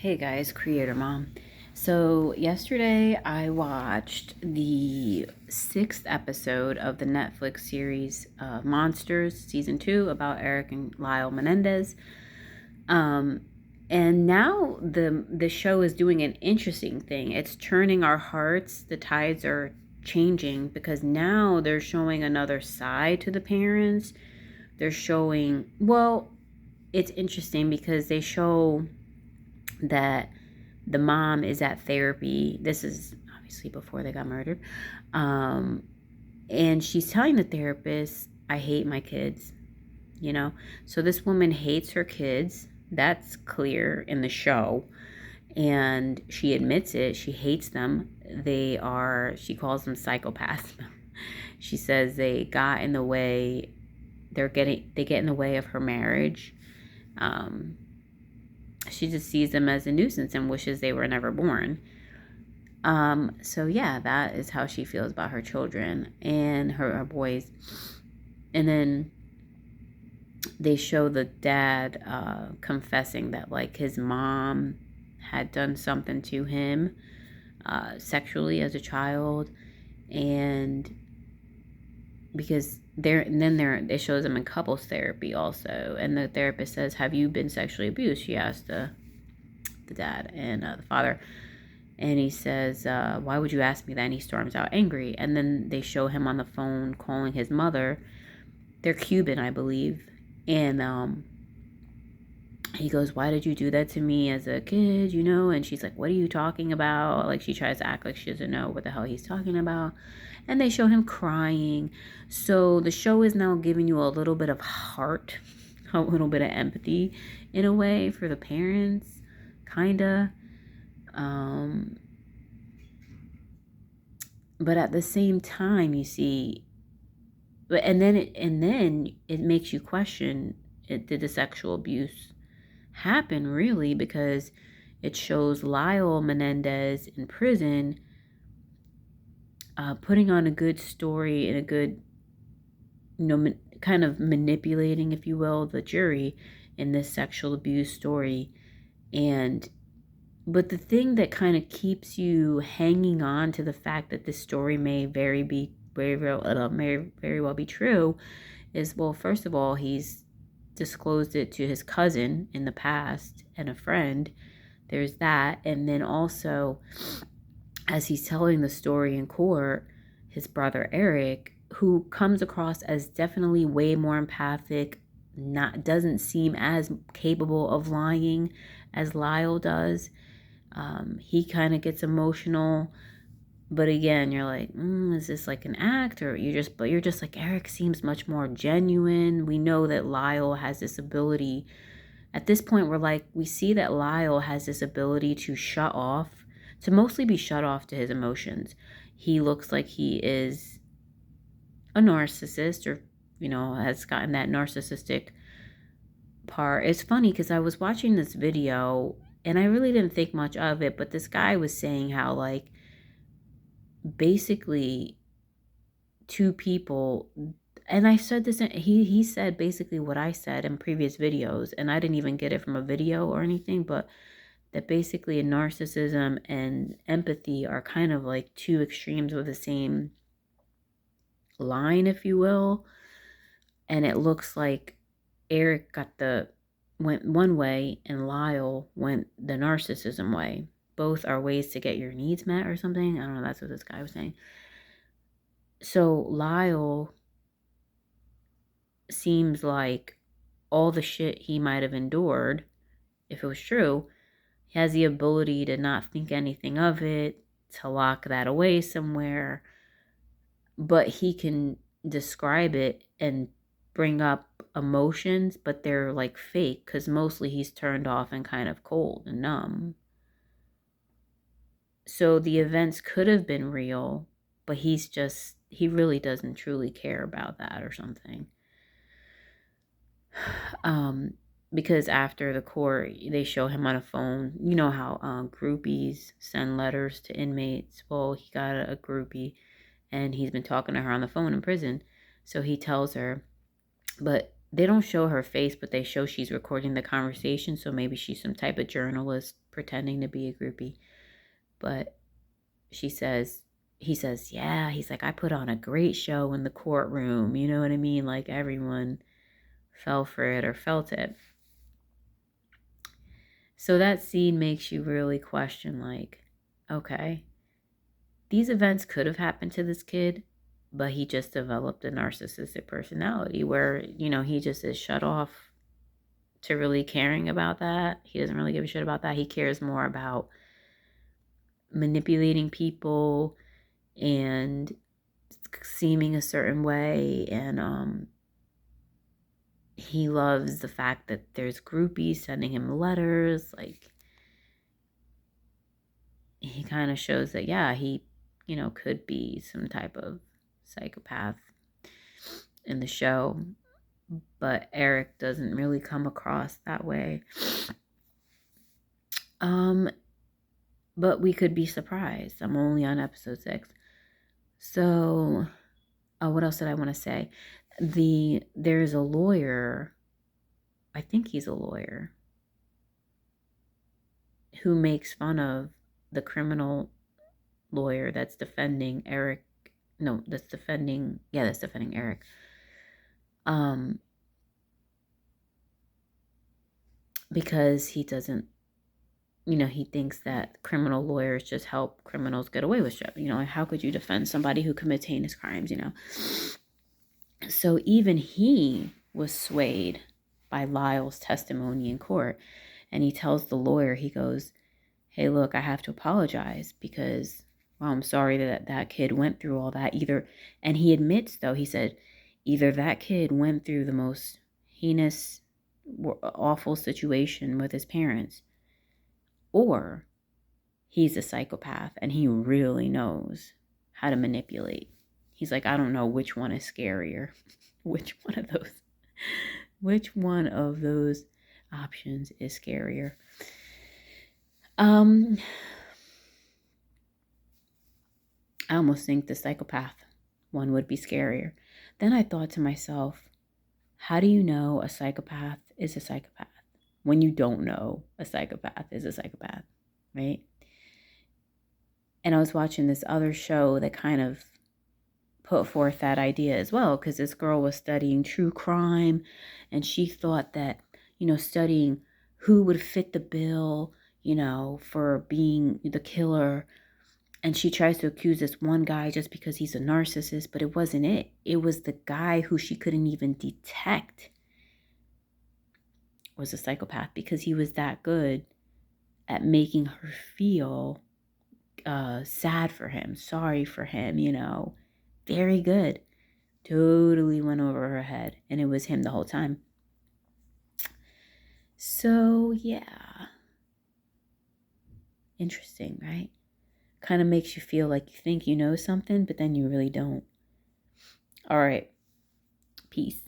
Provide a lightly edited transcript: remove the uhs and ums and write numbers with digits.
Hey guys, Creator Mom. So, yesterday I watched the 6th episode of the Netflix series Monsters Season 2 about Erik and Lyle Menendez. Um, and now the show is doing an interesting thing. It's turning our hearts. The tides are changing because now they're showing another side to the parents. They're showing, well, it's interesting because they show that the mom is at therapy. This is obviously before they got murdered. Um, and she's telling the therapist, I hate my kids, you know? So this woman hates her kids. That's clear in the show. And she admits it. She hates them. She calls them psychopaths. She says they got in the way, they get in the way of her marriage. Um, she just sees them as a nuisance and wishes they were never born. So yeah, that is how she feels about her children and her boys. And then they show the dad confessing that like his mom had done something to him sexually as a child, and because it shows them in couples therapy also, and the therapist says, "Have you been sexually abused?" She asked the dad and the father. And he says, why would you ask me that? And he storms out angry. And then they show him on the phone calling his mother. They're Cuban, I believe. And he goes, why did you do that to me as a kid, you know? And she's like, what are you talking about? Like, she tries to act like she doesn't know what the hell he's talking about. And they show him crying. So the show is now giving you a little bit of heart, a little bit of empathy in a way for the parents, kind of. But at the same time, you see, and then it makes you question: did the sexual abuse happen really? Because it shows Lyle Menendez in prison, putting on a good story and a good, kind of manipulating, if you will, the jury in this sexual abuse story. And but the thing that kind of keeps you hanging on to the fact that this story may very well be true is, well, first of all, he's disclosed it to his cousin in the past and a friend. There's that. And then also, as he's telling the story in court, his brother Erik, who comes across as definitely way more empathic, doesn't seem as capable of lying as Lyle does. He kind of gets emotional, but again, you're like, is this like an act, or you're just like, Erik seems much more genuine. We know that Lyle has this ability. At this point, we see that Lyle has this ability to mostly be shut off to his emotions. He looks like he is a narcissist, or, has gotten that narcissistic part. It's funny because I was watching this video and I really didn't think much of it, but this guy was saying how, like, basically two people, and I said this, he said basically what I said in previous videos, and I didn't even get it from a video or anything, but that basically narcissism and empathy are kind of like two extremes of the same line, if you will. And it looks like Erik went one way and Lyle went the narcissism way. Both are ways to get your needs met or something. I don't know, that's what this guy was saying. So Lyle seems like all the shit he might have endured, if it was true, he has the ability to not think anything of it, to lock that away somewhere, but he can describe it and bring up emotions, but they're like fake because mostly he's turned off and kind of cold and numb. So the events could have been real, but he really doesn't truly care about that or something. Because after the court, they show him on a phone. You know how groupies send letters to inmates? Well, he got a groupie and he's been talking to her on the phone in prison. So he tells her, but they don't show her face, but they show she's recording the conversation. So maybe she's some type of journalist pretending to be a groupie. But he says, yeah, he's like, I put on a great show in the courtroom. You know what I mean? Like everyone fell for it or felt it. So that scene makes you really question, like, okay, these events could have happened to this kid, but he just developed a narcissistic personality where, he just is shut off to really caring about that. He doesn't really give a shit about that. He cares more about manipulating people and seeming a certain way. And he loves the fact that there's groupies sending him letters. Like, he kind of shows that, yeah, he, could be some type of psychopath in the show. But Erik doesn't really come across that way. But we could be surprised. I'm only on episode 6. So, what else did I want to say? There's a lawyer, I think he's a lawyer, who makes fun of the criminal lawyer that's defending Erik. No, that's defending Erik. Because he doesn't, he thinks that criminal lawyers just help criminals get away with shit. Like, how could you defend somebody who commits heinous crimes, So even he was swayed by Lyle's testimony in court. And he tells the lawyer, he goes, hey, look, I have to apologize because, well, I'm sorry that kid went through all that. And he admits, though, he said, either that kid went through the most heinous, awful situation with his parents, or he's a psychopath and he really knows how to manipulate. He's like, I don't know which one is scarier. Which one of those options is scarier? I almost think the psychopath one would be scarier. Then I thought to myself, how do you know a psychopath is a psychopath when you don't know a psychopath is a psychopath, right? And I was watching this other show that kind of put forth that idea as well, because this girl was studying true crime and she thought that, studying who would fit the bill, for being the killer. And she tries to accuse this one guy just because he's a narcissist, but it wasn't it. It was the guy who she couldn't even detect was a psychopath because he was that good at making her feel sad for him, sorry for him, very good. Totally went over her head, and it was him the whole time. So, yeah. Interesting, right? Kind of makes you feel like you think you know something, but then you really don't. All right. Peace.